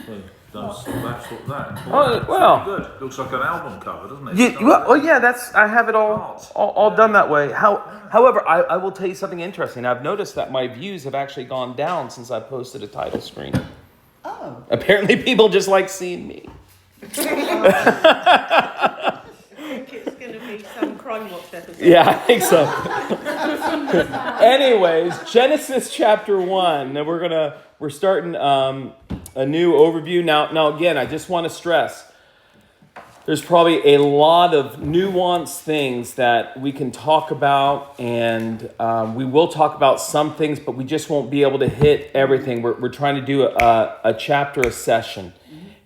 That. Oh, well. Good. Looks like an album cover, doesn't it? I have it all done that way. However, I will tell you something interesting. I've noticed that my views have actually gone down since I posted a title screen. Oh. Apparently, people just like seeing me. I think it's going to be some Crime Watch episode. Yeah, I think so. Anyways, Genesis chapter 1. And we're starting a new overview. Now again, I just want to stress there's probably a lot of nuanced things that we can talk about, and we will talk about some things, but we just won't be able to hit everything. We're trying to do a chapter a session.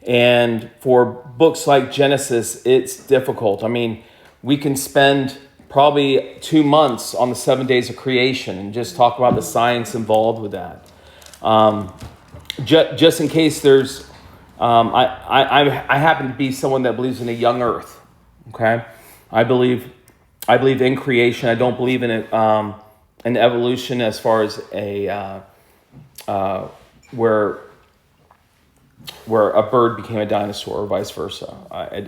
And for books like Genesis, it's difficult. I mean, we can spend probably 2 months on the 7 days of creation and just talk about the science involved with that. Just in case there's, I happen to be someone that believes in a young earth. Okay, I believe in creation. I don't believe in it, an evolution as far as where a bird became a dinosaur or vice versa.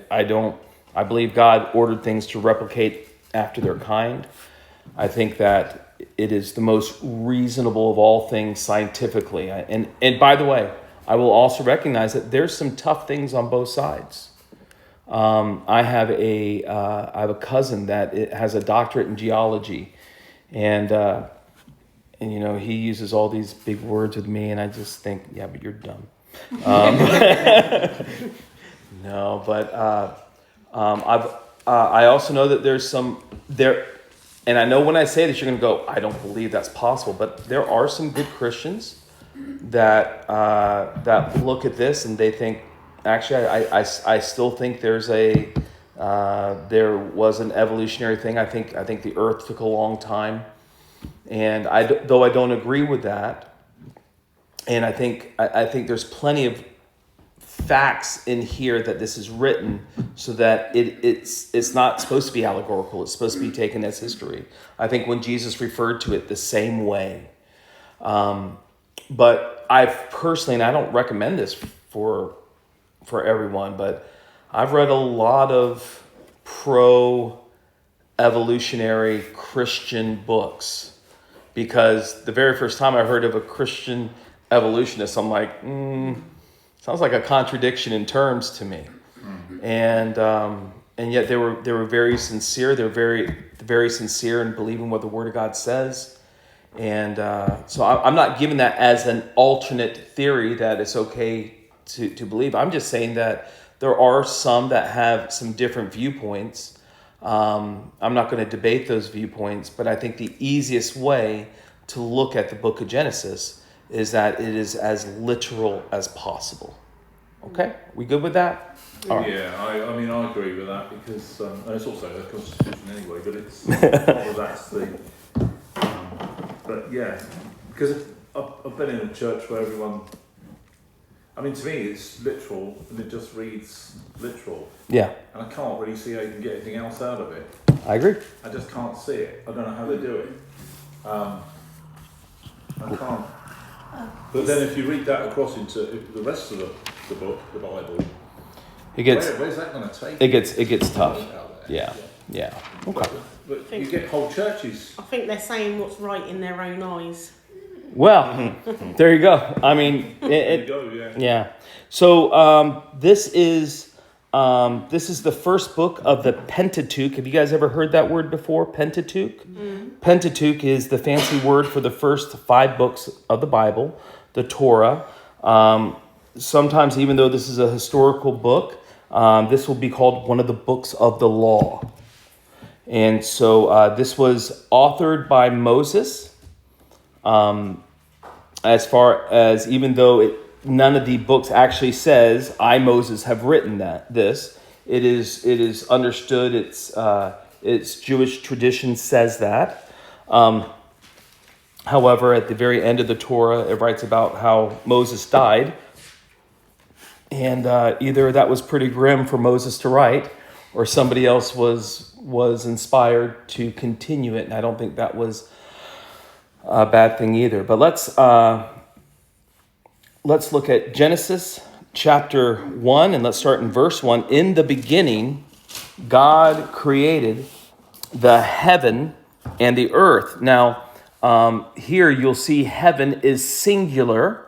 I don't. I believe God ordered things to replicate after their kind. I think that it is the most reasonable of all things scientifically. And by the way, I will also recognize that there's some tough things on both sides. I have a cousin that has a doctorate in geology, and you know, he uses all these big words with me, and I just think, yeah, but you're dumb. No, but I also know that there's some there, and I know when I say this, you're going to go, I don't believe that's possible. But there are some good Christians that look at this and they think, actually, I still think there was an evolutionary thing. I think the Earth took a long time, and though I don't agree with that. And I think there's plenty of facts in here that this is written so that it's not supposed to be allegorical. It's supposed to be taken as history. I think when Jesus referred to it the same way. But I've personally, and I don't recommend this for everyone, but I've read a lot of pro-evolutionary Christian books, because the very first time I heard of a Christian evolutionists, I'm like, sounds like a contradiction in terms to me. Mm-hmm. And yet they were very sincere. They're very sincere in believing what the Word of God says. And so I'm not giving that as an alternate theory that it's okay to believe. I'm just saying that there are some that have some different viewpoints. I'm not going to debate those viewpoints, but I think the easiest way to look at the book of Genesis is that it is as literal as possible. Okay? We good with that? All right. Yeah, I mean, I agree with that, because and it's also the Constitution anyway, but it's that's the... but yeah, because I've been in a church where everyone... I mean, to me, it's literal, and it just reads literal. Yeah. And I can't really see how you can get anything else out of it. I agree. I just can't see it. I don't know how they do it. I can't. But then if you read that across into the rest of the book, the Bible, where's that going to take? It gets tough. Yeah. Okay. But you get whole churches. I think they're saying what's right in their own eyes. Well, there you go. I mean, There you go, yeah. So this is the first book of the Pentateuch. Have you guys ever heard that word before? Pentateuch? Mm-hmm. Pentateuch is the fancy word for the first 5 books of the Bible, the Torah. Sometimes, even though this is a historical book, this will be called one of the books of the law. And so this was authored by Moses. As far as, even though none of the books actually says, I, Moses, have written this, it is understood. It's Jewish tradition says that. However, at the very end of the Torah, it writes about how Moses died, and either that was pretty grim for Moses to write, or somebody else was inspired to continue it, and I don't think that was a bad thing either. But let's look at Genesis chapter 1, and let's start in verse 1. In the beginning, God created the heaven and the earth. Now, here you'll see heaven is singular.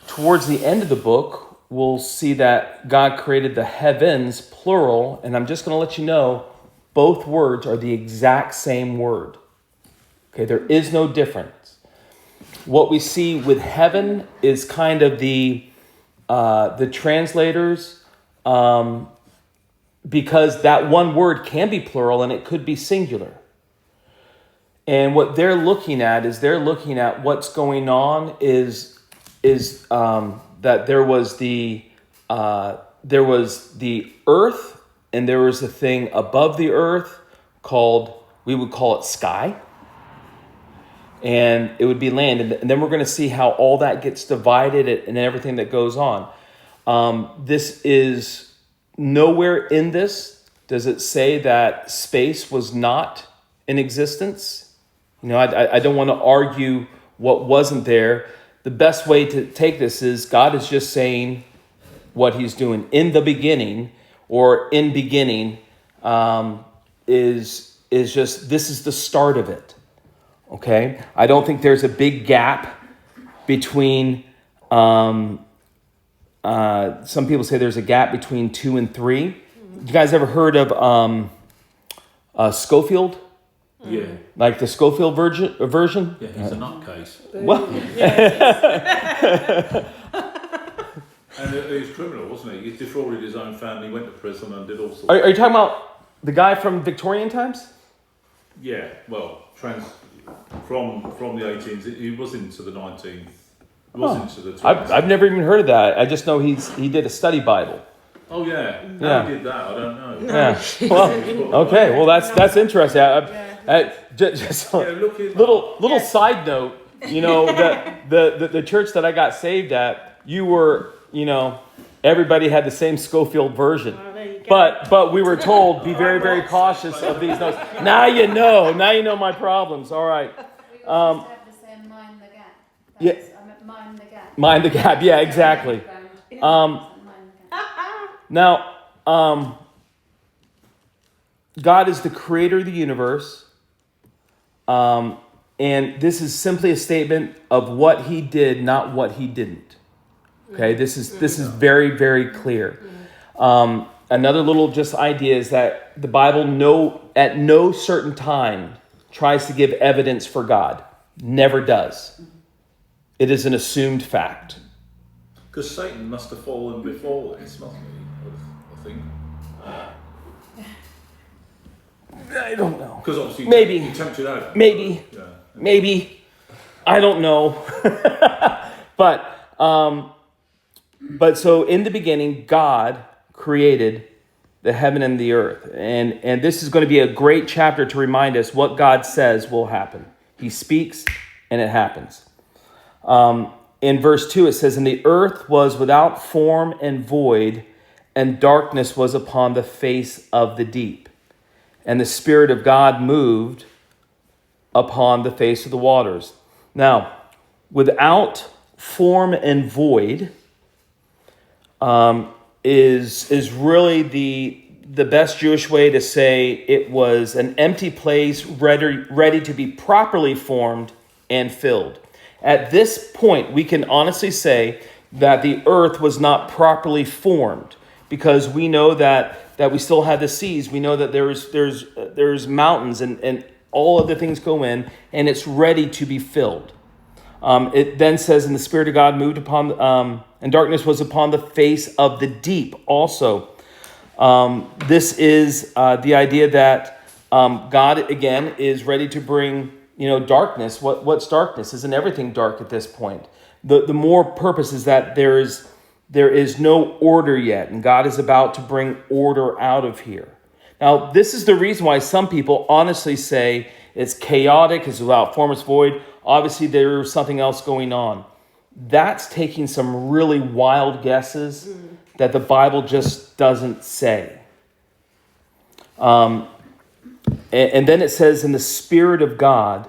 Towards the end of the book, we'll see that God created the heavens, plural, and I'm just going to let you know, both words are the exact same word. Okay, there is no difference. What we see with heaven is kind of the translators, because that one word can be plural and it could be singular. And what they're looking at is what's going on is that there was the earth, and there was a thing above the earth we would call it sky, and it would be land. And then we're going to see how all that gets divided and everything that goes on. This is nowhere in this does it say that space was not in existence. I don't want to argue what wasn't there. The best way to take this is God is just saying what he's doing. In the beginning, or in beginning, is just, this is the start of it. Okay? I don't think there's a big gap between, some people say there's a gap between 2 and 3. You guys ever heard of Schofield? Yeah. Like the Schofield version? Yeah, he's a nutcase. Well, And he was criminal, wasn't he? He defrauded his own family, went to prison and did all sorts. are you talking about the guy from Victorian times? Yeah, well, from the 18th, he was into the 19th, he was into the 20th. I've never even heard of that. I just know he did a study Bible. Oh yeah, Yeah. how he did that, I don't know. Yeah. Well, okay. Well, that's interesting. Just Yeah, look at little side note. The church that I got saved at, everybody had the same Schofield version. Oh, there you go. But we were told, be very, very cautious of these notes. Now you know my problems. All right. We also have the same mind the gap. Yeah. Mind the gap. Mind the gap. Yeah, exactly. Now, God is the creator of the universe. And this is simply a statement of what he did, not what he didn't. Okay, this is very, very clear. Another little just idea is that the Bible at no certain time tries to give evidence for God. Never does. It is an assumed fact. because Satan must have fallen before this, mustn't he? I think. I don't know. Because obviously Maybe. he tempted out. Maybe. Yeah. Maybe. I don't know. But so in the beginning, God created the heaven and the earth. And this is going to be a great chapter to remind us what God says will happen. He speaks and it happens. In verse 2, it says, "And the earth was without form and void, and darkness was upon the face of the deep. And the Spirit of God moved upon the face of the waters." Now, without form and void is really the best Jewish way to say it was an empty place ready to be properly formed and filled. At this point, we can honestly say that the earth was not properly formed, because we know that we still have the seas. We know that there's mountains and all other things go in, and it's ready to be filled. It then says, "And the Spirit of God moved upon, and darkness was upon the face of the deep." Also, this is the idea that God again is ready to bring, darkness. What's darkness? Isn't everything dark at this point? The more purpose is that there is no order yet, and God is about to bring order out of here. Now, this is the reason why some people honestly say it's chaotic, it's without form, it's void. Obviously, there's something else going on. That's taking some really wild guesses that the Bible just doesn't say. And then it says, "And the Spirit of God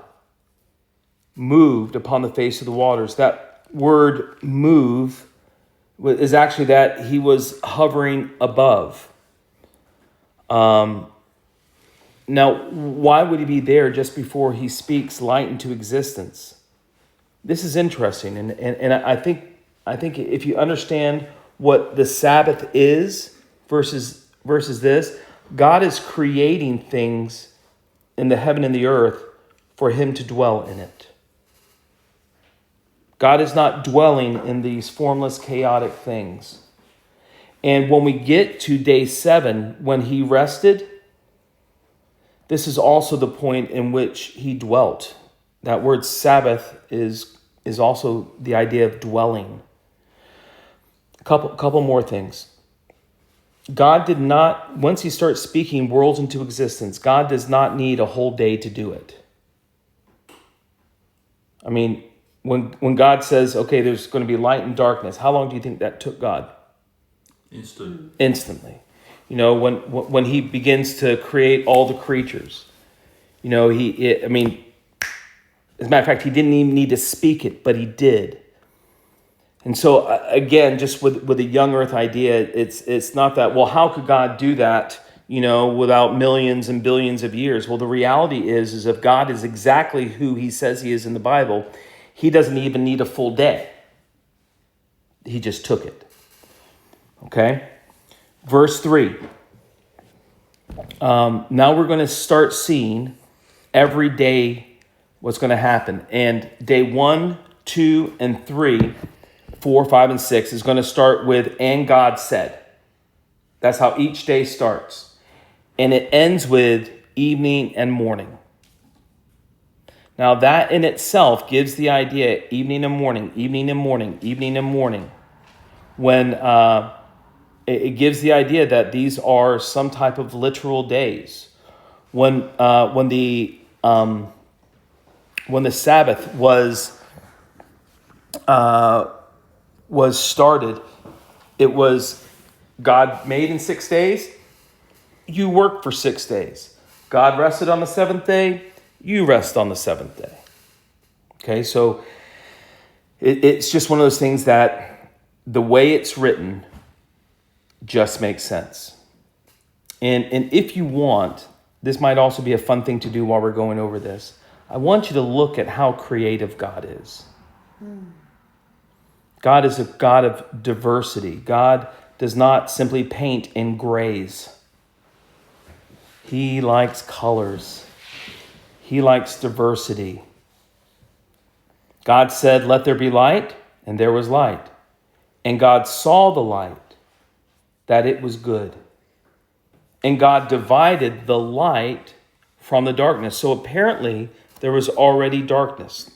moved upon the face of the waters." That word "move" is actually that he was hovering above. Now, why would he be there just before he speaks light into existence? This is interesting, and I think if you understand what the Sabbath is versus this, God is creating things in the heaven and the earth for him to dwell in it. God is not dwelling in these formless, chaotic things. And when we get to day 7, when he rested, this is also the point in which he dwelt. That word Sabbath is also the idea of dwelling. A couple more things. God did not, once he starts speaking worlds into existence, God does not need a whole day to do it. I mean, when God says, okay, there's going to be light and darkness, how long do you think that took God? Instantly. You know, when he begins to create all the creatures, you know, as a matter of fact, he didn't even need to speak it, but he did. And so, again, just with a young earth idea, it's not that, well, how could God do that, you know, without millions and billions of years? Well, the reality is if God is exactly who he says he is in the Bible, he doesn't even need a full day. He just took it. Okay? Verse 3. Now we're going to start seeing every day what's going to happen. And day 1, 2, and 3, 4, 5, and 6 is going to start with, and God said. That's how each day starts. And it ends with evening and morning. Now that in itself gives the idea, evening and morning, evening and morning, evening and morning. When it gives the idea that these are some type of literal days. When the Sabbath was started, it was God made in 6 days. You work for 6 days. God rested on the 7th day. You rest on the 7th day. Okay, so it's just one of those things that the way it's written just makes sense. And if you want, this might also be a fun thing to do while we're going over this. I want you to look at how creative God is. God is a God of diversity. God does not simply paint in grays. He likes colors. He likes diversity. God said, "Let there be light," and there was light. And God saw the light, that it was good. And God divided the light from the darkness. So apparently there was already darkness.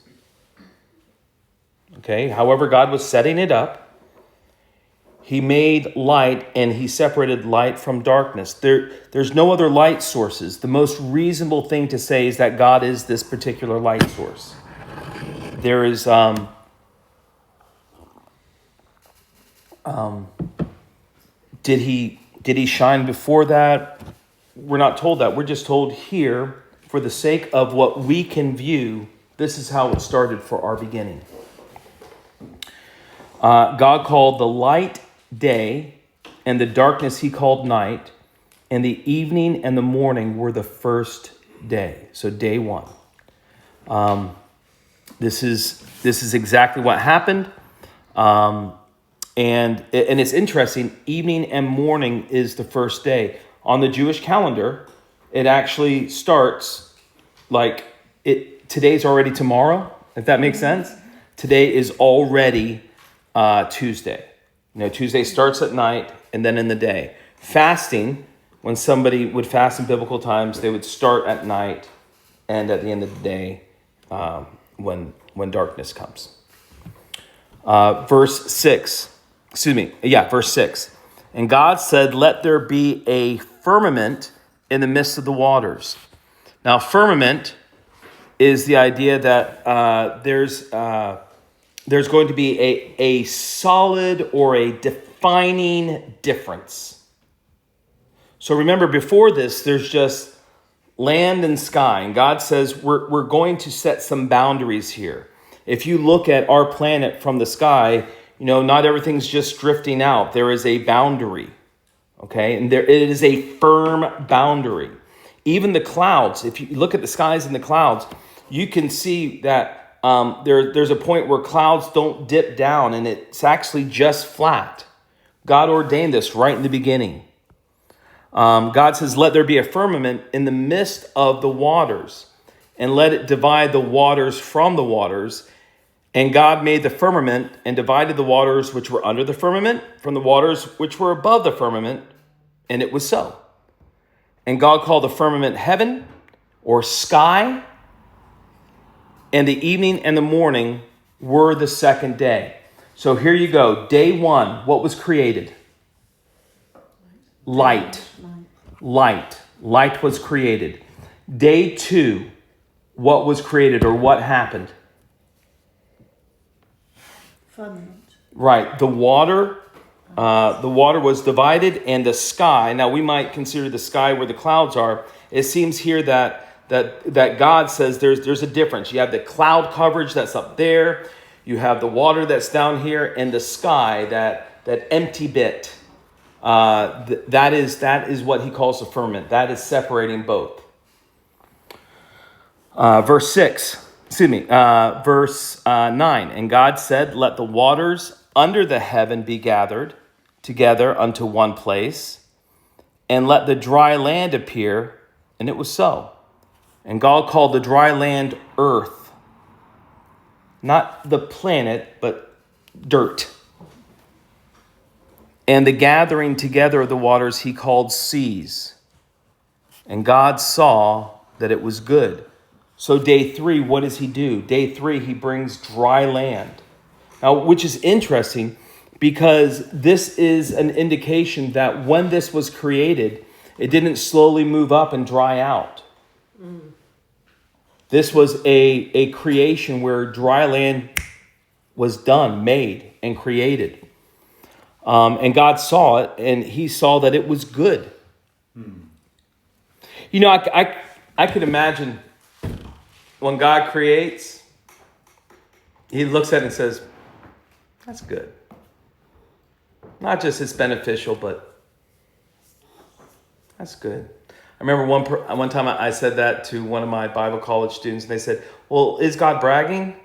Okay, however, God was setting it up. He made light and he separated light from darkness. There's no other light sources. The most reasonable thing to say is that God is this particular light source. There is did he shine before that? We're not told that. We're just told here, for the sake of what we can view, this is how it started for our beginning. God called the light day, and the darkness he called night, and the evening and the morning were the first day. So day 1. This is exactly what happened. And it's interesting, evening and morning is the first day. On the Jewish calendar, it actually starts like today's already tomorrow, if that makes sense. Today is already Tuesday. You know, Tuesday starts at night and then in the day. Fasting, when somebody would fast in biblical times, they would start at night and at the end of the day when darkness comes. Verse 6. Verse 6. And God said, "Let there be a firmament in the midst of the waters." Now, firmament is the idea that there's going to be a solid or a defining difference. So remember, before this, there's just land and sky. And God says, we're going to set some boundaries here. If you look at our planet from the sky, not everything's just drifting out. There is a boundary, okay? And it is a firm boundary. Even the clouds, if you look at the skies and the clouds, you can see that there's a point where clouds don't dip down and it's actually just flat. God ordained this right in the beginning. God says, let there be a firmament in the midst of the waters, and let it divide the waters from the waters. And God made the firmament and divided the waters which were under the firmament from the waters which were above the firmament, and it was so. And God called the firmament heaven, or sky, and the evening and the morning were the second day. So here you go. Day one, what was created? Light. Light was created. Day two, what was created, or what happened? Firmament. Right. The water was divided, and the sky. Now we might consider the sky where the clouds are. It seems here that God says there's a difference. You have the cloud coverage that's up there. You have the water that's down here, and the sky, that empty bit. That is what he calls the firmament. That is separating both. Verse 9. And God said, let the waters under the heaven be gathered together unto one place, and let the dry land appear. And it was so. And God called the dry land earth. Not the planet, but dirt. And the gathering together of the waters he called seas. And God saw that it was good. So day 3, what does he do? Day 3, he brings dry land. Now, which is interesting because this is an indication that when this was created, it didn't slowly move up and dry out. This was a creation where dry land was done, made, and created. And God saw it, and he saw that it was good. I could imagine when God creates, he looks at it and says, that's good. Not just it's beneficial, but that's good. I remember one time I said that to one of my Bible college students, and they said, well, is God bragging?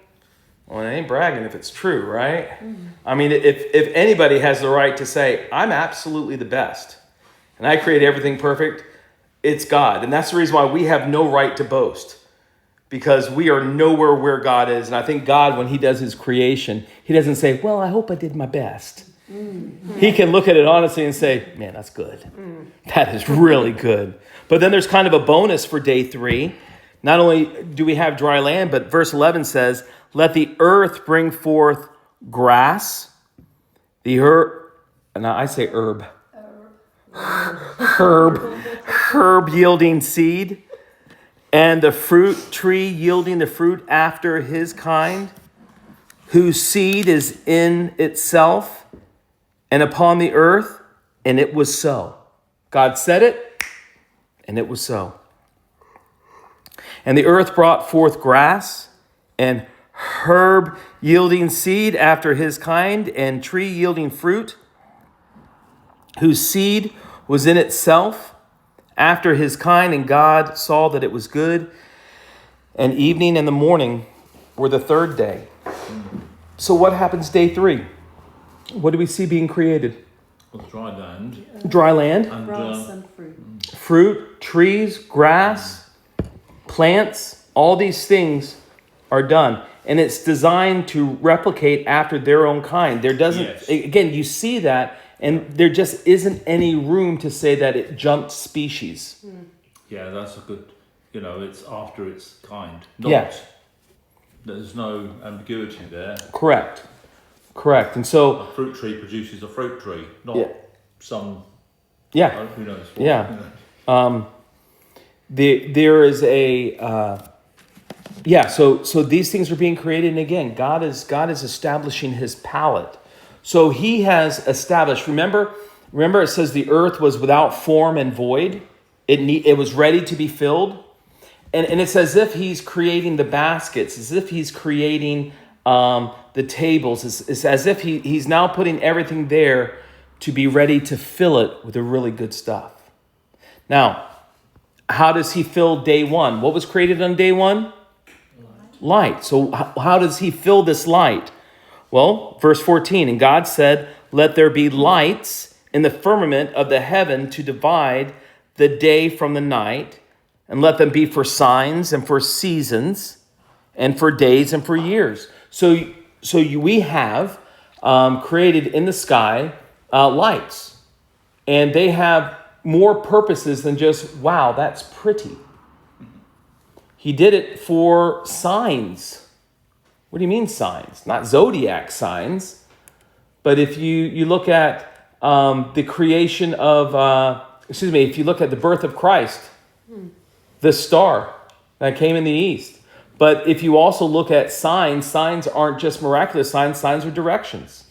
Well, it ain't bragging if it's true, right? Mm-hmm. I mean, if anybody has the right to say, I'm absolutely the best, and I create everything perfect, it's God. And that's the reason why we have no right to boast, because we are nowhere where God is. And I think God, when he does his creation, he doesn't say, well, I hope I did my best. Mm-hmm. He can look at it honestly and say, man, that's good. Mm. That is really good. But then there's kind of a bonus for day 3. Not only do we have dry land, but verse 11 says, let the earth bring forth grass, the herb, now I say herb, herb yielding seed, and the fruit tree yielding the fruit after his kind, whose seed is in itself and upon the earth, and it was so. God said it, and it was so. And the earth brought forth grass, and herb yielding seed after his kind, and tree yielding fruit, whose seed was in itself after his kind. And God saw that it was good. And evening and the morning were the third day. So what happens day 3? What do we see being created? Dry land. Dry land. And, grass and fruit. Fruit, trees, grass, plants, all these things are done. And it's designed to replicate after their own kind. There doesn't, yes. Again, you see that, and there just isn't any room to say that it jumped species. Yeah, that's a good, it's after its kind. There's no ambiguity there. Correct. And so a fruit tree produces a fruit tree, not some. Yeah. Who knows? There is a. So these things are being created, and again, God is establishing his palette. So he has established. Remember, it says the earth was without form and void. It was ready to be filled, and it's as if he's creating the baskets, as if he's creating the tables. It's as if he's now putting everything there to be ready to fill it with the really good stuff. Now, how does he fill day one? What was created on day one? Light. So how does he fill this light? Well, verse 14, and God said, let there be lights in the firmament of the heaven to divide the day from the night, and let them be for signs and for seasons and for days and for years. So we have created in the sky lights, and they have more purposes than just, wow, that's pretty. He did it for signs. What do you mean signs? Not zodiac signs, but if you look at the creation of, if you look at the birth of Christ, the star that came in the east. But if you also look at signs aren't just miraculous signs are directions.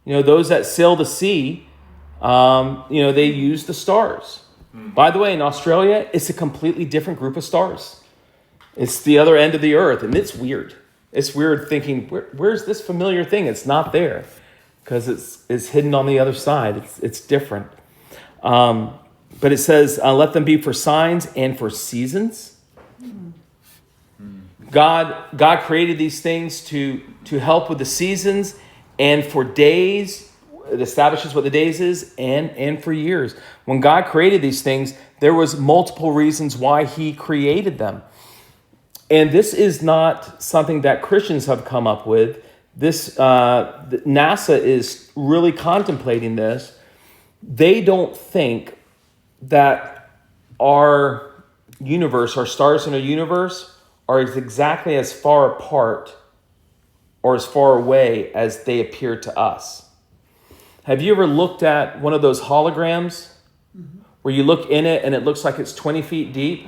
Those that sail the sea, they use the stars. By the way, in Australia, it's a completely different group of stars. It's the other end of the earth, and it's weird. It's weird thinking, where's this familiar thing? It's not there because it's hidden on the other side. It's different. But it says, let them be for signs and for seasons. God created these things to help with the seasons and for days. It establishes what the days is and for years. When God created these things, there was multiple reasons why he created them. And this is not something that Christians have come up with. NASA is really contemplating this. They don't think that our universe, our stars in our universe, are exactly as far apart or as far away as they appear to us. Have you ever looked at one of those holograms where you look in it and it looks like it's 20 feet deep,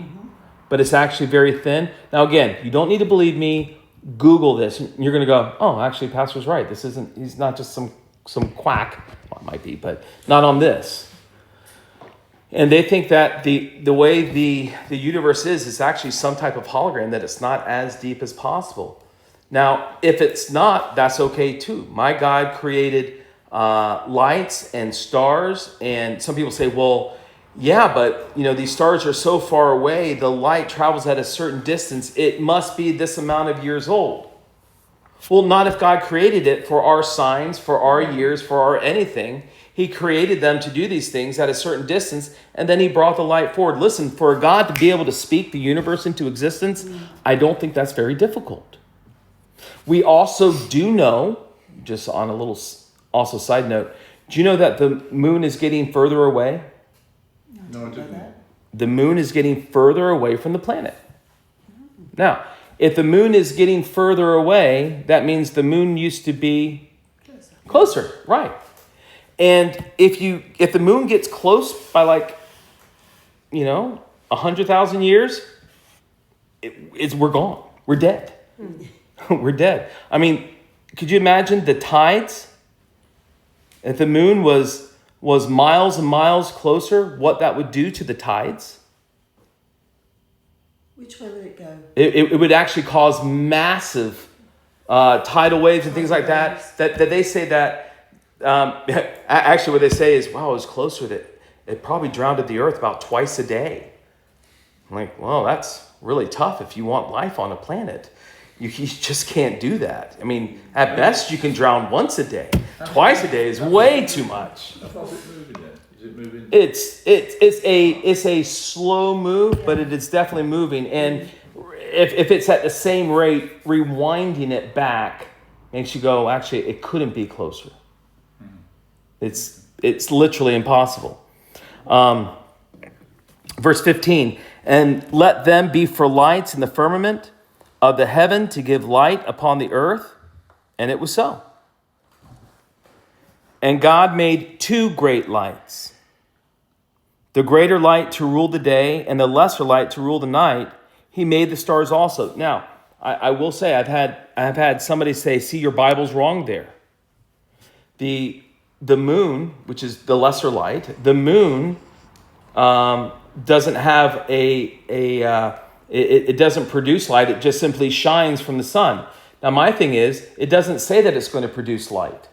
but it's actually very thin? Now, again, you don't need to believe me. Google this. And you're going to go, oh, actually, Pastor's right. He's not just some quack. Well, it might be, but not on this. And they think that the way the universe is actually some type of hologram, that it's not as deep as possible. Now, if it's not, that's okay too. My God created lights and stars, and some people say, well, yeah, but these stars are so far away, the light travels at a certain distance, it must be this amount of years old. Well, not if God created it for our signs, for our years, for our anything. He created them to do these things at a certain distance, and then he brought the light forward. Listen, for God to be able to speak the universe into existence, I don't think that's very difficult. We also do know, just on a little also side note, do you know that the moon is getting further away? No, I didn't. The moon is getting further away from the planet. Now, if the moon is getting further away, that means the moon used to be closer, right? And if the moon gets close by 100,000 years, we're gone. We're dead. We're dead. I mean, could you imagine the tides? If the moon was miles and miles closer, what that would do to the tides? Which way would it go? It would actually cause massive tidal waves and things like that. That they say that actually what they say is, wow, it was closer that it probably drowned the earth about twice a day. I'm like, well, that's really tough if you want life on a planet. You just can't do that. I mean, at best, you can drown once a day. Twice a day is way too much. How far is it moving then? Is it moving? It's a slow move, but it is definitely moving. And if it's at the same rate, rewinding it back makes you go, actually, it couldn't be closer. It's literally impossible. Verse 15, and let them be for lights in the firmament of the heaven to give light upon the earth. And it was so. And God made two great lights, the greater light to rule the day and the lesser light to rule the night. He made the stars also. Now, I will say I've had somebody say, see, your Bible's wrong there. The moon, which is the lesser light, the moon doesn't have it doesn't produce light. It just simply shines from the sun. Now, my thing is, it doesn't say that it's going to produce light.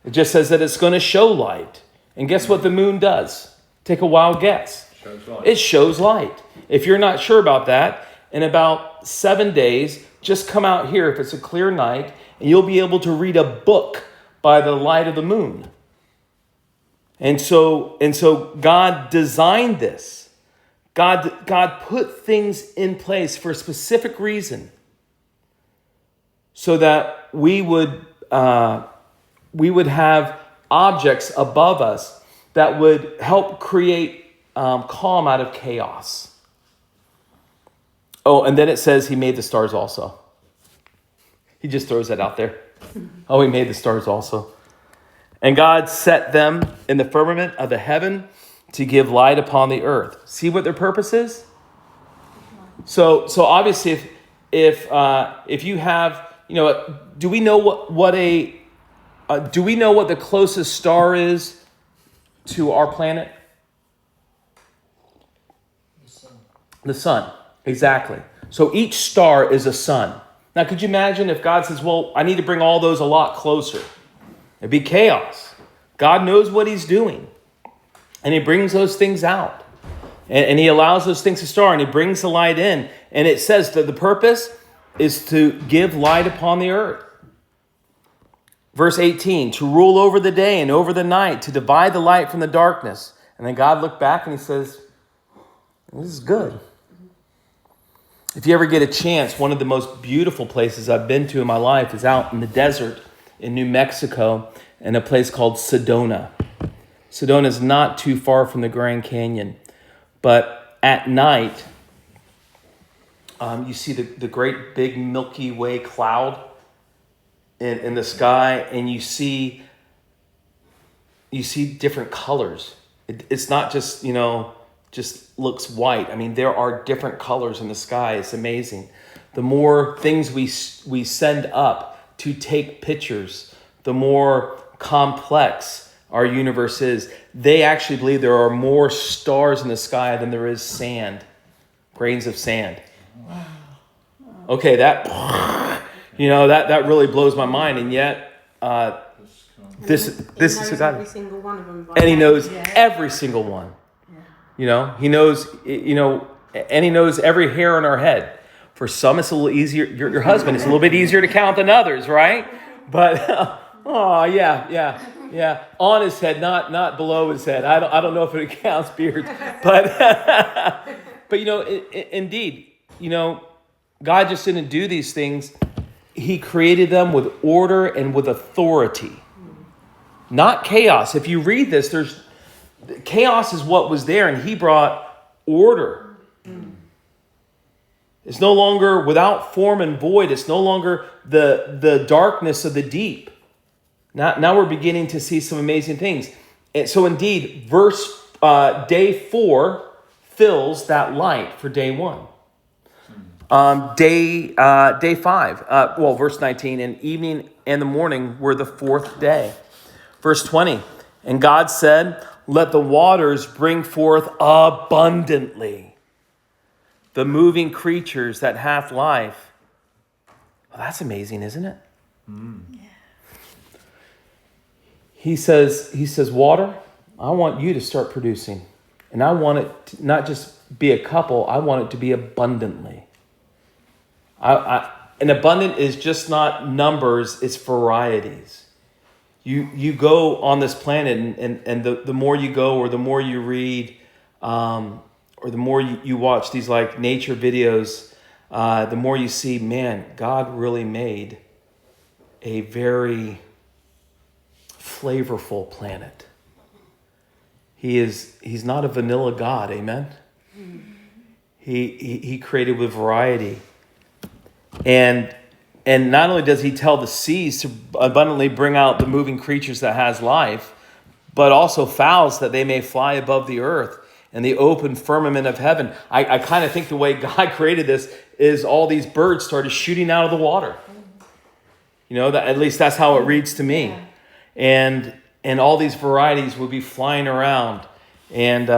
It just says that it's going to show light. And guess what the moon does? Take a wild guess. Shows light. It shows light. If you're not sure about that, in about 7 days, just come out here if it's a clear night, and you'll be able to read a book by the light of the moon. And so God designed this. God put things in place for a specific reason, so that we would have objects above us that would help create calm out of chaos. Oh, and then it says he made the stars also. He just throws that out there. Oh, he made the stars also. And God set them in the firmament of the heaven to give light upon the earth. See what their purpose is? So obviously, if you have, do we know what the closest star is to our planet? The sun. Exactly. So each star is a sun. Now, could you imagine if God says, well, I need to bring all those a lot closer? It'd be chaos. God knows what he's doing. And he brings those things out. And he allows those things to star, and he brings the light in. And it says that the purpose is to give light upon the earth. Verse 18, to rule over the day and over the night, to divide the light from the darkness. And then God looked back and he says, this is good. If you ever get a chance, one of the most beautiful places I've been to in my life is out in the desert in New Mexico in a place called Sedona. Sedona is not too far from the Grand Canyon. But at night, you see the great big Milky Way cloud in the sky, and you see different colors. It's not just, just looks white. I mean, there are different colors in the sky. It's amazing. The more things we send up to take pictures, the more complex our universe is. They actually believe there are more stars in the sky than there is sand, grains of sand. Wow. Okay, that really blows my mind, and yet this is a God. Every single one of them. And he knows every single one. Yeah. He knows, and he knows every hair on our head. For some, it's a little easier. Your husband is a little bit easier to count than others, right? But on his head, not below his head. I don't know if it counts beards, but indeed, God just didn't do these things. He created them with order and with authority, not chaos. If you read this, chaos is what was there, and he brought order. It's no longer without form and void. It's no longer the darkness of the deep. Now we're beginning to see some amazing things. And so indeed, day 4 fills that light for day 1. Day 5, verse 19, and evening and the morning were the 4th day. Verse 20, and God said, let the waters bring forth abundantly the moving creatures that hath life. Well, that's amazing, isn't it? Mm. Yeah. He says, water, I want you to start producing. And I want it to not just be a couple, I want it to be abundantly. And abundant is just not numbers, it's varieties. You go on this planet, and the more you go, or the more you read, or the more you watch these like nature videos, the more you see, man, God really made a very flavorful planet. He's not a vanilla God, amen? He created with variety. And not only does he tell the seas to abundantly bring out the moving creatures that has life, but also fowls that they may fly above the earth and the open firmament of heaven. I kind of think the way God created this is all these birds started shooting out of the water. That at least that's how it reads to me. Yeah. And all these varieties would be flying around. And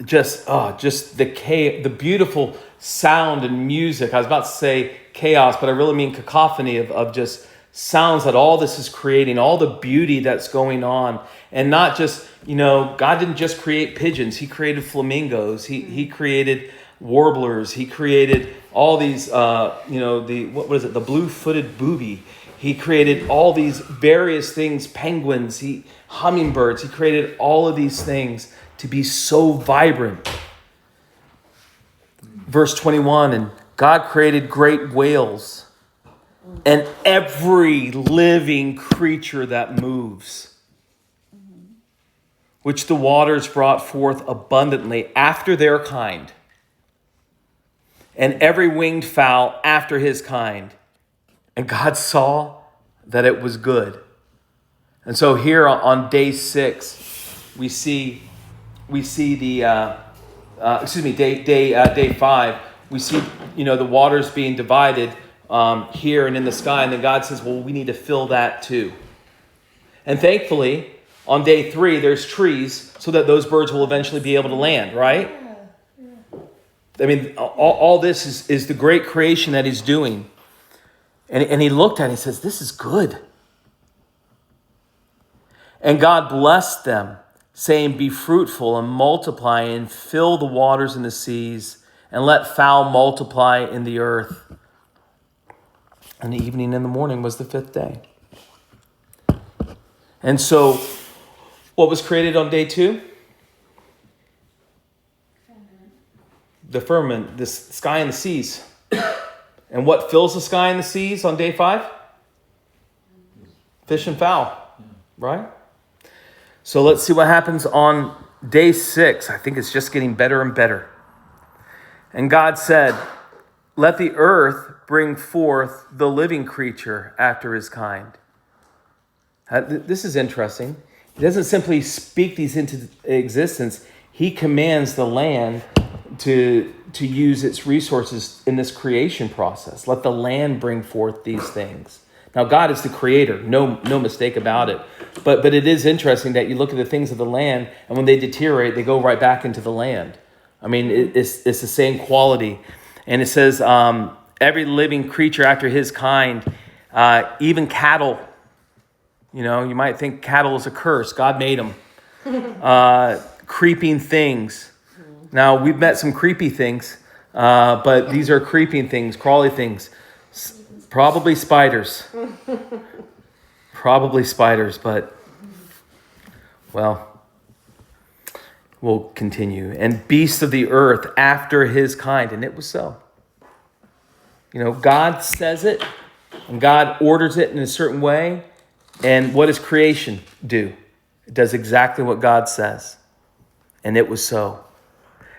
just the beautiful sound and music. I was about to say chaos, but I really mean cacophony of just sounds that all this is creating, all the beauty that's going on. And not just, God didn't just create pigeons. He created flamingos. He created warblers. He created all these, the blue-footed booby. He created all these various things, penguins, hummingbirds. He created all of these things to be so vibrant. Verse 21, and God created great whales and every living creature that moves, which the waters brought forth abundantly after their kind, and every winged fowl after his kind. And God saw that it was good. And so here on day 6, we see the day 5, we see the waters being divided here and in the sky, and then God says, well, we need to fill that too. And thankfully, on day 3, there's trees so that those birds will eventually be able to land, right? I mean, all this is the great creation that he's doing. And he looked at it and he says, this is good. And God blessed them, saying, be fruitful and multiply and fill the waters and the seas, and let fowl multiply in the earth. And the evening and the morning was the 5th day. And so, what was created on day 2? The firmament, the sky and the seas. And what fills the sky and the seas on day 5? Fish and fowl, right? So let's see what happens on day 6. I think it's just getting better and better. And God said, let the earth bring forth the living creature after his kind. This is interesting. He doesn't simply speak these into existence. He commands the land to use its resources in this creation process. Let the land bring forth these things. Now, God is the creator, no mistake about it. But it is interesting that you look at the things of the land, and when they deteriorate, they go right back into the land. I mean, it's the same quality. And it says, every living creature after his kind, even cattle. You might think cattle is a curse. God made them. Creeping things. Now, we've met some creepy things, but these are creeping things, crawly things. Probably spiders. But, well, we'll continue. And beasts of the earth after his kind. And it was so. God says it, and God orders it in a certain way. And what does creation do? It does exactly what God says. And it was so.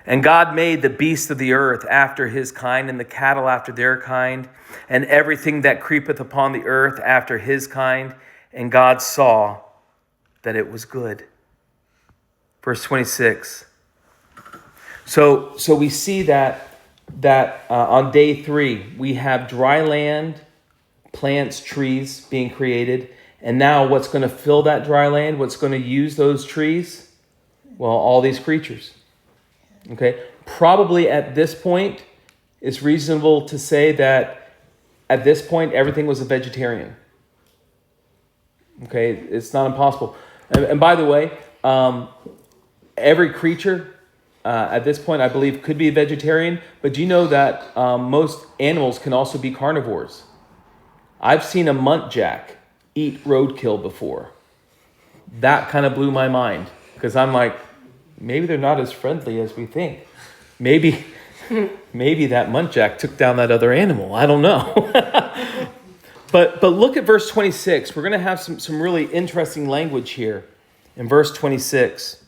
And God made the beasts of the earth after his kind, and the cattle after their kind, and everything that creepeth upon the earth after his kind. And God saw that it was good. Verse 26. So we see that on day 3, we have dry land, plants, trees being created. And now what's going to fill that dry land? What's going to use those trees? Well, all these creatures. Okay, probably at this point, it's reasonable to say that at this point, everything was a vegetarian. Okay, it's not impossible. And by the way, every creature at this point, I believe, could be a vegetarian. But do you know that most animals can also be carnivores? I've seen a muntjac eat roadkill before. That kind of blew my mind, because I'm like, maybe they're not as friendly as we think. Maybe that muntjac took down that other animal. I don't know. But look at verse 26. We're going to have some really interesting language here in verse 26.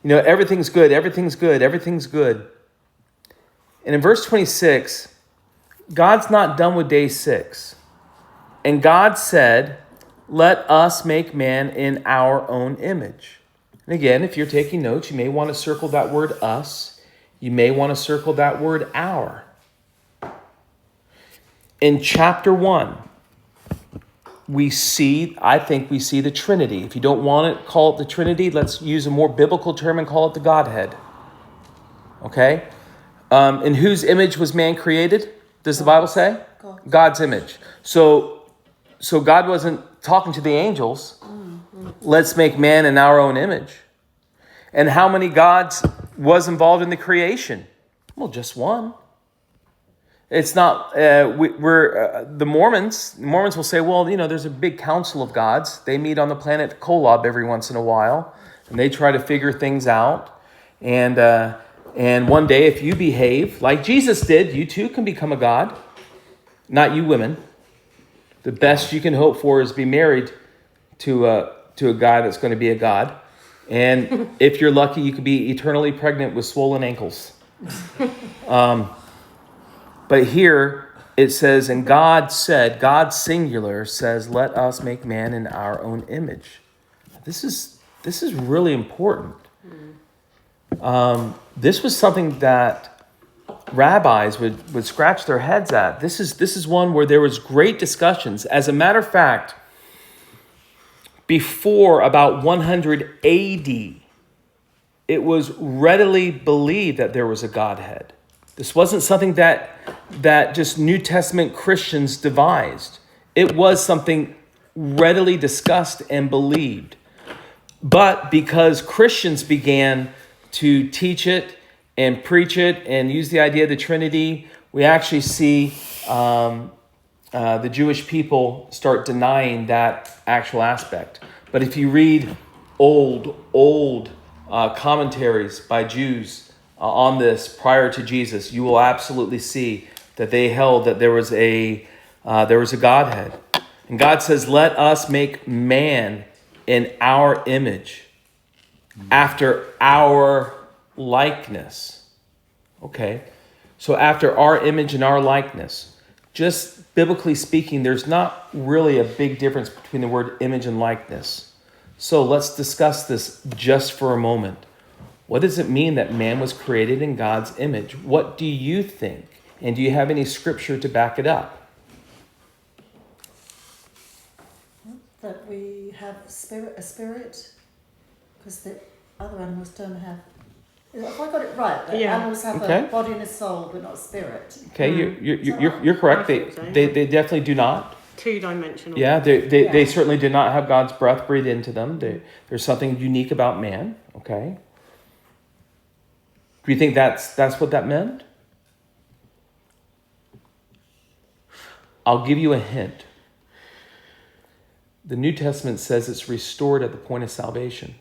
Everything's good, everything's good, everything's good. And in verse 26, God's not done with day 6. And God said, let us make man in our own image. And again, if you're taking notes, you may want to circle that word us. You may want to circle that word our. In chapter 1, I think we see the Trinity. If you don't want to call it the Trinity, let's use a more biblical term and call it the Godhead. Okay? In whose image was man created? Does the Bible say? God's image. So God wasn't talking to the angels. Let's make man in our own image. And how many gods was involved in the creation? Well, just one. It's not, the Mormons will say, well, there's a big council of gods. They meet on the planet Kolob every once in a while, and they try to figure things out. And one day, if you behave like Jesus did, you too can become a god. Not you women. The best you can hope for is be married to a guy that's going to be a god. And if you're lucky, you could be eternally pregnant with swollen ankles. But here it says, and God said, God singular says, let us make man in our own image. This is really important. This was something that rabbis would scratch their heads at. This is one where there was great discussions. As a matter of fact, before about 100 AD, it was readily believed that there was a Godhead. This wasn't something that just New Testament Christians devised. It was something readily discussed and believed. But because Christians began to teach it and preach it and use the idea of the Trinity, we actually see the Jewish people start denying that actual aspect. But if you read old commentaries by Jews on this prior to Jesus, you will absolutely see that they held that there was a Godhead. And God says, let us make man in our image, after our likeness. Okay, so after our image and our likeness. Just biblically speaking, there's not really a big difference between the word image and likeness. So let's discuss this just for a moment. What does it mean that man was created in God's image? What do you think? And do you have any scripture to back it up? That we have a spirit, because the other animals don't have. If I got it right, that animals have a body and a soul, but not a spirit. Okay, you're correct. They definitely do not. Two-dimensional. Yeah, they certainly did not have God's breath breathed into them. There's something unique about man. Okay. Do you think that's what that meant? I'll give you a hint. The New Testament says it's restored at the point of salvation.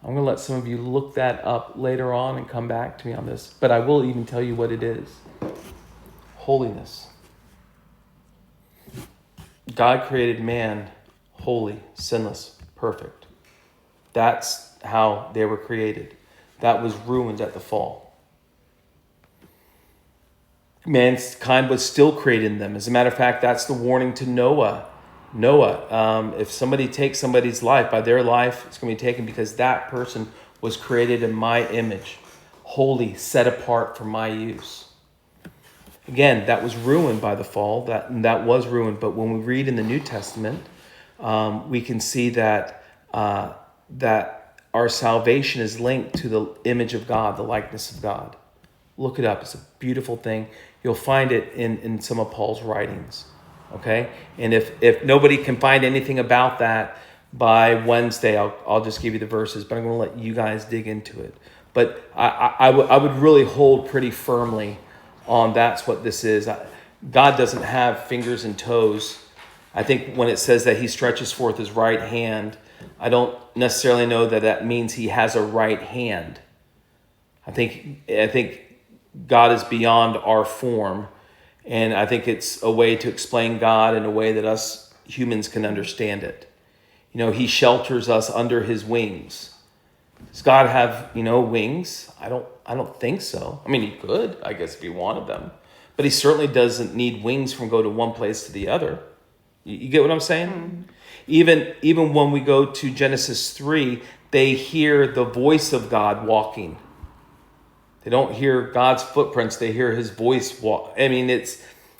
I'm going to let some of you look that up later on and come back to me on this. But I will even tell you what it is. Holiness. God created man holy, sinless, perfect. That's how they were created. That was ruined at the fall. Mankind was still created in them. As a matter of fact, that's the warning to Noah. If somebody takes somebody's life, by their life, it's going to be taken because that person was created in my image, holy, set apart for my use. Again, that was ruined by the fall. That was ruined. But when we read in the New Testament, we can see that our salvation is linked to the image of God, the likeness of God. Look it up. It's a beautiful thing. You'll find it in some of Paul's writings. Okay? And if nobody can find anything about that by Wednesday, I'll just give you the verses, but I'm going to let you guys dig into it. But I would really hold pretty firmly on that's what this is. God doesn't have fingers and toes. I think when it says that he stretches forth his right hand, I don't necessarily know that means he has a right hand. I think God is beyond our form. And I think it's a way to explain God in a way that us humans can understand it. He shelters us under his wings. Does God have, wings? I don't think so. I mean, he could, I guess, if he wanted them. But he certainly doesn't need wings from go to one place to the other. You get what I'm saying? Even when we go to Genesis 3, they hear the voice of God walking. They don't hear God's footprints. They hear his voice walk. I mean,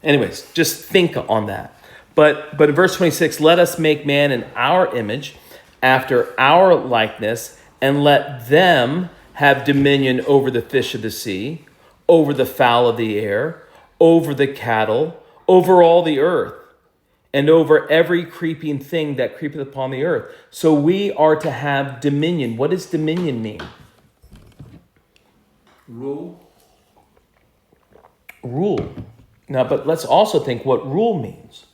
anyways, just think on that. But in verse 26, let us make man in our image, after our likeness, and let them have dominion over the fish of the sea, over the fowl of the air, over the cattle, over all the earth, and over every creeping thing that creepeth upon the earth. So we are to have dominion. What does dominion mean? Rule. Rule. Now, but let's also think what rule means.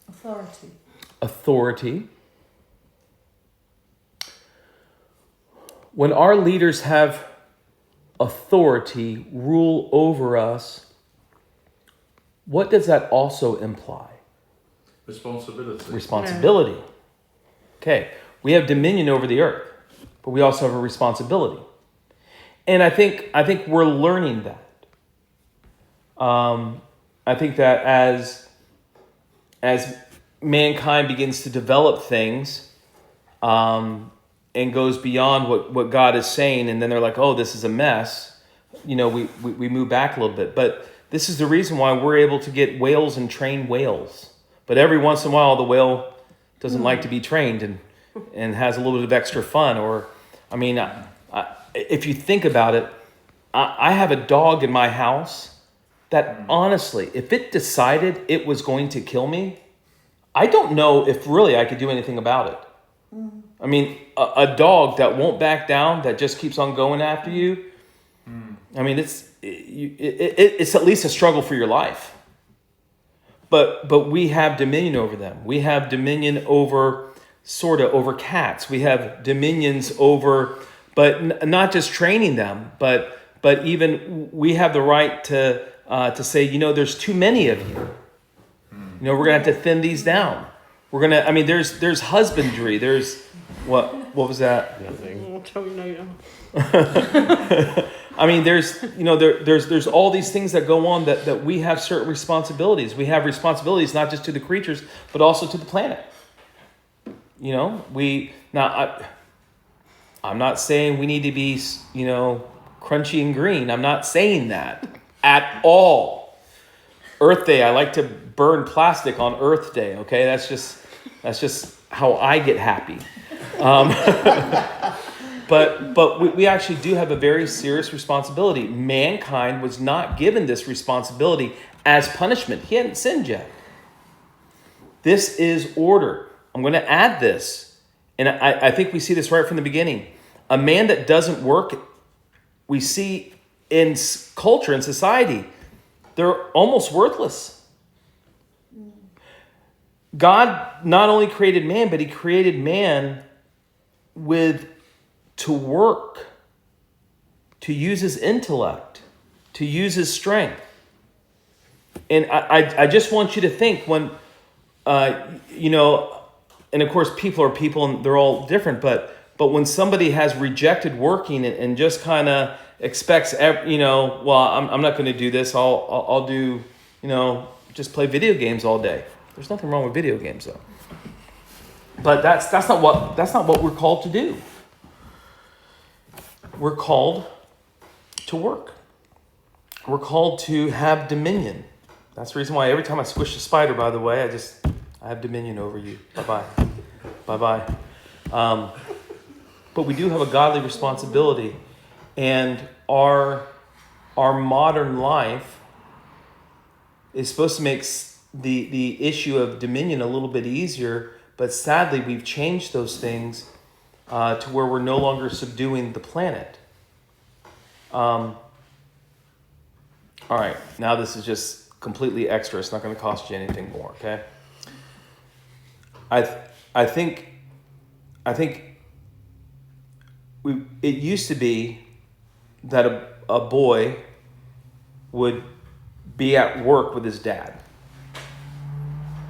Authority. Authority. When our leaders have authority, rule over us, what does that also imply? Responsibility. Responsibility. Okay, we have dominion over the earth, but we also have a responsibility. And I think we're learning that. I think that as mankind begins to develop things, and goes beyond what God is saying, and then they're like, oh, this is a mess, we move back a little bit. But this is the reason why we're able to get whales and train whales. But every once in a while, the whale doesn't like to be trained and has a little bit of extra fun. Or, if you think about it, I have a dog in my house that honestly, if it decided it was going to kill me, I don't know if really I could do anything about it. I mean, a dog that won't back down, that just keeps on going after you. I mean, it's at least a struggle for your life. But we have dominion over them. We have dominion over cats. We have dominions over, but not just training them, but even we have the right to say, there's too many of you. We're gonna have to thin these down. There's husbandry. There's what was that? Nothing. I'll tell you later. There's all these things that go on that we have certain responsibilities. We have responsibilities not just to the creatures, but also to the planet. I'm not saying we need to be, crunchy and green. I'm not saying that at all. Earth Day, I like to burn plastic on Earth Day. Okay, that's just how I get happy. But we actually do have a very serious responsibility. Mankind was not given this responsibility as punishment. He hadn't sinned yet. This is order. I'm going to add this, and I think we see this right from the beginning. A man that doesn't work, we see in culture and society, they're almost worthless. God not only created man, but he created man to work, to use his intellect, to use his strength. And I just want you to think when, and of course people are people and they're all different, but when somebody has rejected working and just kind of expects, I'm not going to do this. I'll do, just play video games all day. There's nothing wrong with video games though. But that's not what we're called to do. We're called to work. We're called to have dominion. That's the reason why every time I squish a spider, by the way, I have dominion over you. Bye-bye. Bye-bye. But we do have a godly responsibility, and our modern life is supposed to make the issue of dominion a little bit easier, but sadly we've changed those things to where we're no longer subduing the planet. All right, now this is just completely extra. It's not going to cost you anything more, okay? I think it used to be that a boy would be at work with his dad,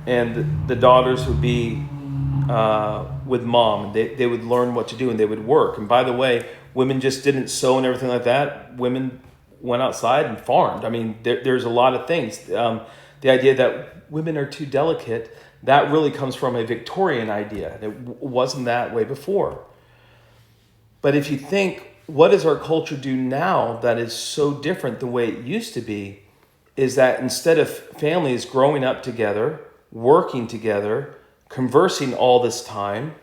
and the daughters would be with mom. They would learn what to do, and they would work. And by the way, women just didn't sew and everything like that. Women went outside and farmed. I mean, there's a lot of things. The idea that women are too delicate, that really comes from a Victorian idea. It wasn't that way before. But if you think, what does our culture do now that is so different the way it used to be, is that instead of families growing up together, working together, conversing all this time,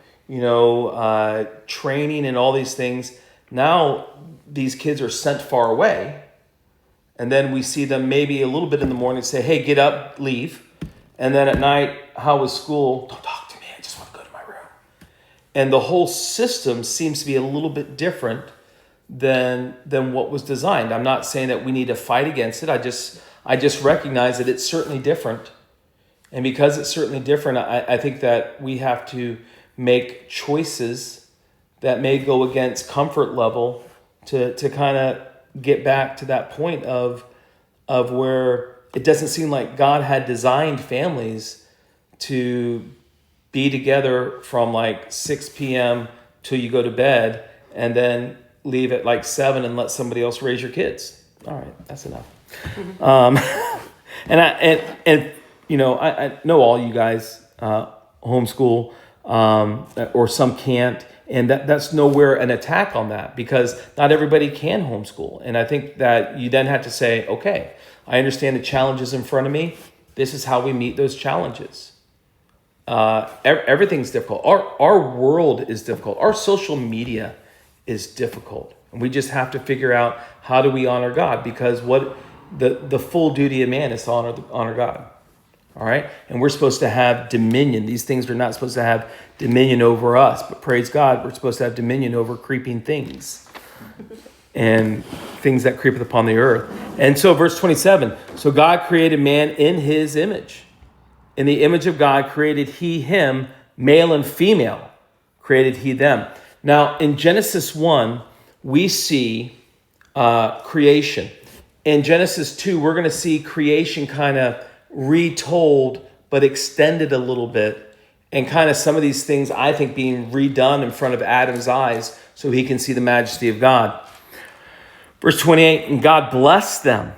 training and all these things, now these kids are sent far away. And then we see them maybe a little bit in the morning say, hey, get up, leave. And then at night, how was school? Don't talk to me. I just want to go to my room. And the whole system seems to be a little bit different than what was designed. I'm not saying that we need to fight against it. I just recognize that it's certainly different. And because it's certainly different, I think that we have to make choices that may go against comfort level to kind of get back to that point of where it doesn't seem like God had designed families to be together from like 6 p.m. till you go to bed and then leave at like 7 and let somebody else raise your kids. All right, that's enough. I know all you guys homeschool, or some can't, and that's nowhere an attack on that, because not everybody can homeschool. And I think that you then have to say, okay, I understand the challenges in front of me. This is how we meet those challenges. Everything's difficult. Our world is difficult. Our social media is difficult. And we just have to figure out, how do we honor God? Because what the full duty of man is to honor God. All right? And we're supposed to have dominion. These things are not supposed to have dominion over us, but praise God, we're supposed to have dominion over creeping things and things that creepeth upon the earth. And so verse 27, so God created man in his image. In the image of God created he him, male and female created he them. Now, in Genesis 1, we see creation. In Genesis 2, we're going to see creation kind of retold, but extended a little bit. And kind of some of these things, I think, being redone in front of Adam's eyes so he can see the majesty of God. Verse 28, and God blessed them.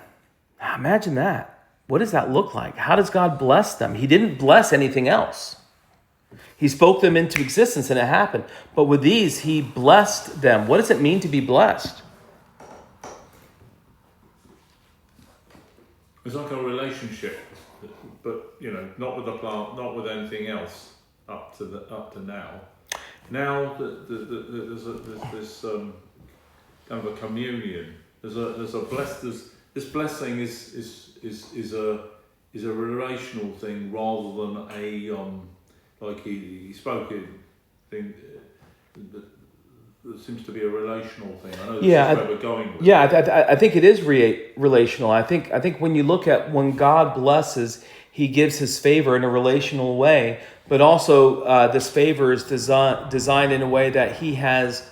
Now, imagine that. What does that look like? How does God bless them? He didn't bless anything else. He spoke them into existence and it happened. But with these, he blessed them. What does it mean to be blessed? It's like a relationship, but not with the plant, not with anything else up to now. Now there's this kind of a communion. There's a blessed. This blessing is a relational thing rather than a like he spoke in thing. There seems to be a relational thing. I know this is where we're going with I think it is relational. I think when you look at when God blesses, he gives his favor in a relational way, but also this favor is designed in a way that he has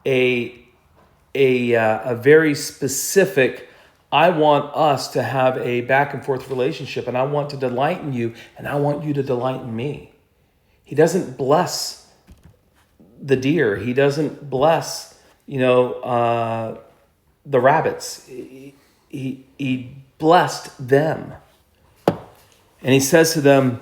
a very specific, I want us to have a back and forth relationship, and I want to delight in you, and I want you to delight in me. He doesn't bless the deer. He doesn't bless, the rabbits. He blessed them. And he says to them,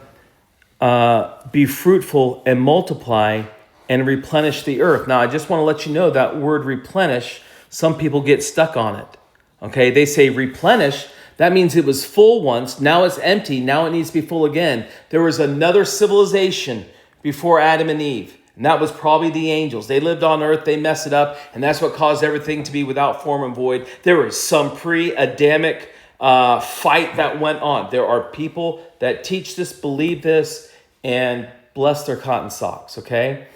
be fruitful and multiply and replenish the earth. Now, I just want to let you know that word replenish, some people get stuck on it. Okay, they say replenish. That means it was full once. Now it's empty. Now it needs to be full again. There was another civilization before Adam and Eve. And that was probably the angels. They lived on earth, they messed it up, and that's what caused everything to be without form and void. There was some pre-Adamic fight that went on. There are people that teach this, believe this, and bless their cotton socks, okay?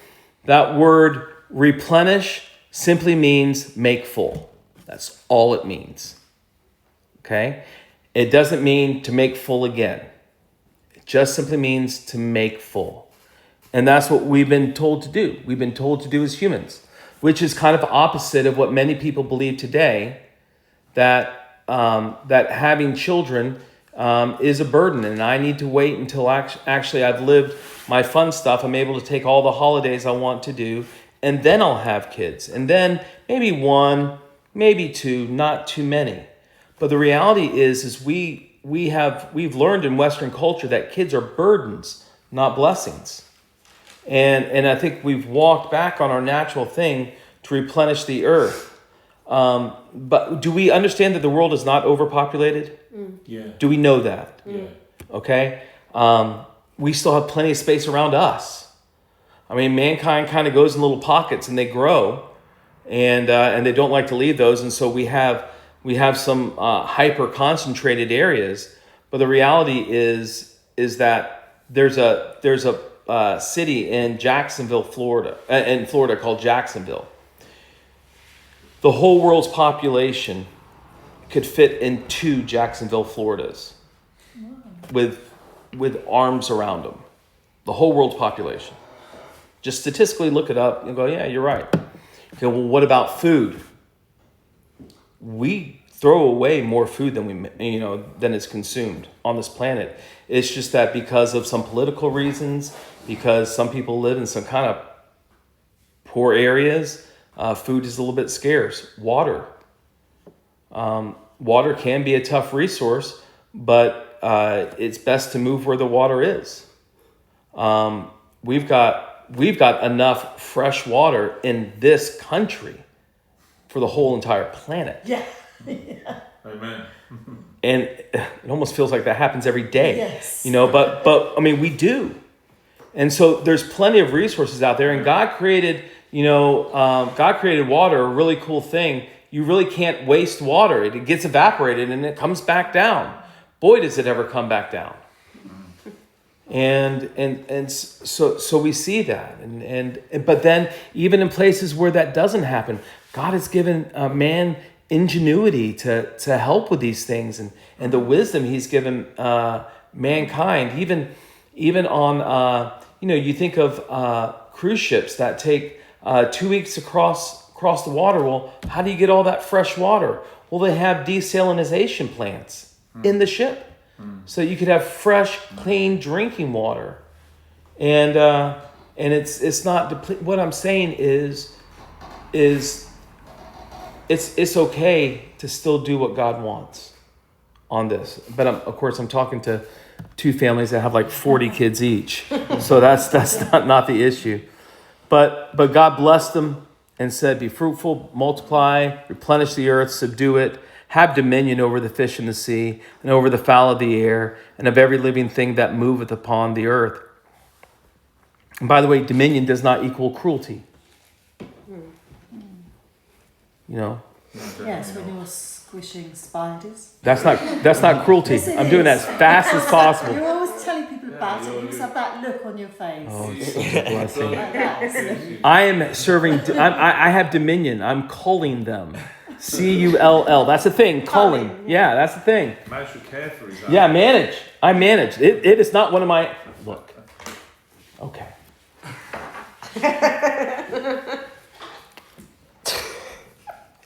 That word replenish simply means make full. That's all it means, okay? It doesn't mean to make full again. It just simply means to make full. And that's what we've been told to do. We've been told to do as humans, which is kind of opposite of what many people believe today, that having children is a burden, and I need to wait until actually I've lived my fun stuff. I'm able to take all the holidays I want to do, and then I'll have kids. And then maybe one, maybe two, not too many. But the reality is we've learned in Western culture that kids are burdens, not blessings. And I think we've walked back on our natural thing to replenish the earth. But do we understand that the world is not overpopulated? Yeah. Do we know that? Yeah. Okay. We still have plenty of space around us. I mean, mankind kind of goes in little pockets and they grow, and they don't like to leave those. And so we have some hyper concentrated areas. But the reality is that there's a city in Jacksonville, Florida called Jacksonville. The whole world's population could fit in 2 Jacksonville, Floridas, with arms around them. The whole world's population. Just statistically look it up and go, yeah, you're right. Okay, well, what about food? We throw away more food than is consumed on this planet. It's just that because of some political reasons, because some people live in some kind of poor areas, food is a little bit scarce. Water can be a tough resource, but it's best to move where the water is. We've got enough fresh water in this country for the whole entire planet. Yeah. Amen. And it almost feels like that happens every day. Yes. But I mean, we do. And so there's plenty of resources out there, and God created water, a really cool thing. You really can't waste water. It gets evaporated and it comes back down. Boy, does it ever come back down. And so we see that. But then even in places where that doesn't happen, God has given man ingenuity to help with these things, and the wisdom he's given mankind. Even on you think of cruise ships that take 2 weeks across the water. Well, how do you get all that fresh water? Well, they have desalination plants in the ship, so you could have fresh, clean drinking water, and it's not what I'm saying is it's okay to still do what God wants on this. But of course, I'm talking to 2 families that have like 40 kids each, so that's not the issue. But God blessed them and said, "Be fruitful, multiply, replenish the earth, subdue it, have dominion over the fish in the sea, and over the fowl of the air, and of every living thing that moveth upon the earth." And by the way, dominion does not equal cruelty. Yes, when you're squishing spiders. That's not cruelty. Yes, it I'm doing that is. as fast as possible. You're always telling people about it. You just have that look on your face. Oh, it's such a blessing. Like that. I am serving. I have dominion. I'm culling them. Cull. That's the thing. Culling. Yeah, that's the thing. Man should care for his Yeah, manage. I manage. It is not one of my. Look. Okay.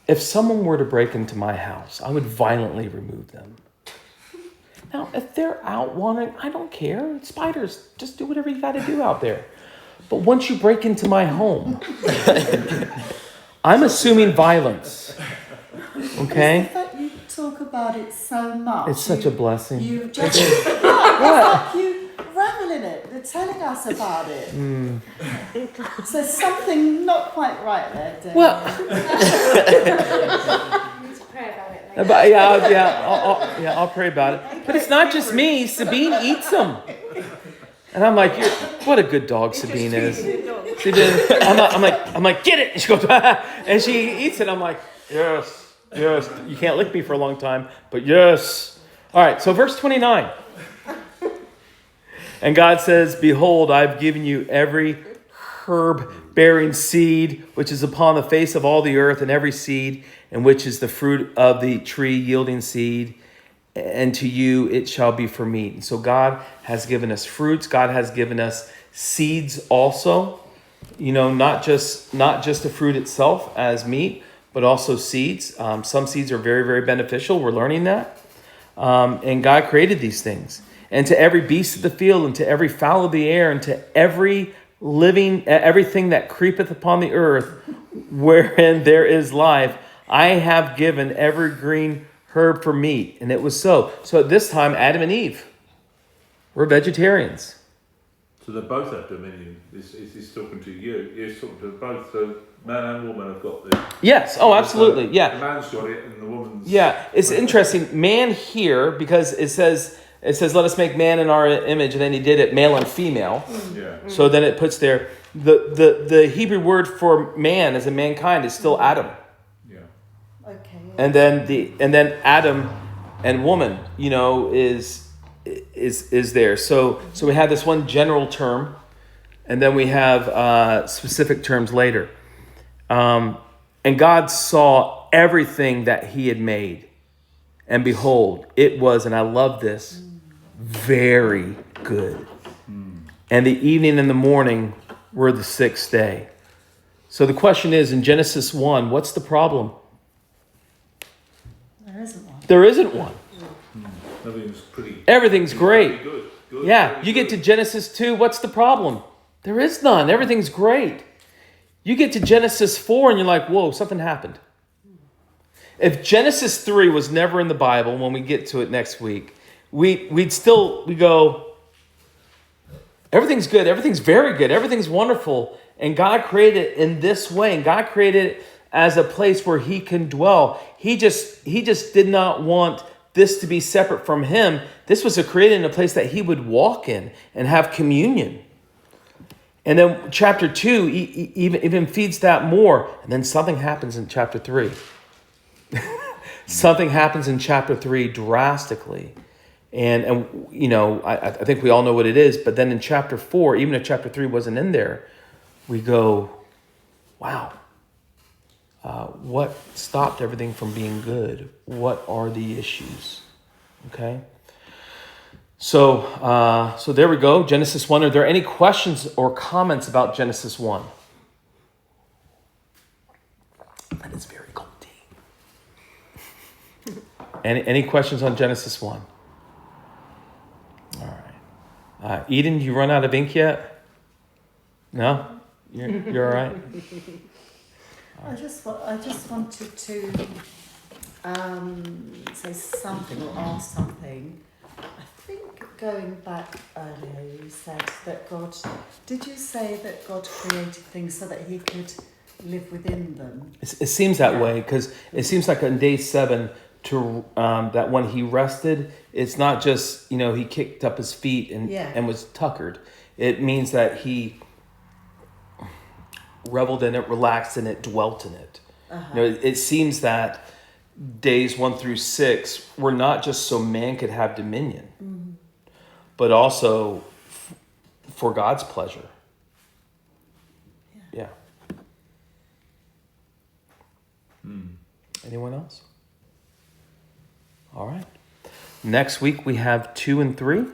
If someone were to break into my house, I would violently remove them. Now, if they're out wandering, I don't care. Spiders, just do whatever you got to do out there. But once you break into my home, I'm assuming violence. Okay? The fact you talk about it so much. It's such a blessing. You just it's like you revel in it. They're telling us about it. So there's something not quite right there, Dave. Well, You need to pray about it later. but I'll pray about it. But it's not just me. Sabine eats them. And I'm like, what a good dog Sabine is. Sabine, I'm like, get it. And she goes, and she eats it. I'm like, yes. You can't lick me for a long time, but yes. All right, so verse 29. And God says, "Behold, I've given you every herb bearing seed, which is upon the face of all the earth, and every seed, in which is the fruit of the tree yielding seed. And to you it shall be for meat." And so God has given us fruits. God has given us seeds also. Not just the fruit itself as meat, but also seeds. Some seeds are very, very beneficial. We're learning that. And God created these things. And to every beast of the field, and to every fowl of the air, and to everything that creepeth upon the earth, wherein there is life, I have given every green herb for meat. And it was so. So at this time, Adam and Eve were vegetarians. So they both have dominion. He's talking to you. He's talking to both. So man and woman have got this. Yes. Oh, absolutely. Yeah. The man's got it, and the woman's. Yeah. It's interesting. Man here, because it says, let us make man in our image, and then he did it male and female. Yeah. So then it puts there, the Hebrew word for man as in mankind is still Adam. Yeah. Okay. And then Adam and woman, is there. So we have this one general term, and then we have specific terms later. And God saw everything that he had made. And behold, it was, and I love this, very good. And the evening and the morning were the sixth day. So the question is, in Genesis 1, what's the problem? There isn't one. There isn't one. Everything's great. Good. Yeah, you get to Genesis 2, what's the problem? There is none. Everything's great. You get to Genesis 4 and you're like, whoa, something happened. If Genesis 3 was never in the Bible, when we get to it next week, we go, everything's good, everything's very good, everything's wonderful, and God created it in this way, and God created it as a place where he can dwell. He just did not want this to be separate from him. This was created in a place that he would walk in and have communion. And then chapter 2 even feeds that more. And then something happens in chapter 3. Something happens in chapter 3 drastically. And I think we all know what it is. But then in chapter 4, even if chapter 3 wasn't in there, we go, wow. What stopped everything from being good? What are the issues? Okay. So there we go. Genesis 1. Are there any questions or comments about Genesis 1? That is very cold tea. Any questions on Genesis 1? All right. Eden, you run out of ink yet? No? You're all right? I just wanted to say something or ask something. I think going back earlier, you said that God. Did you say that God created things so that he could live within them? It seems that way, because it seems like on day 7 that when he rested, it's not just he kicked up his feet and was tuckered. It means that he reveled in it, relaxed in it, dwelt in it. Uh-huh. It seems that days 1 through 6 were not just so man could have dominion, but also for God's pleasure. Yeah. Anyone else? All right. Next week we have 2 and 3.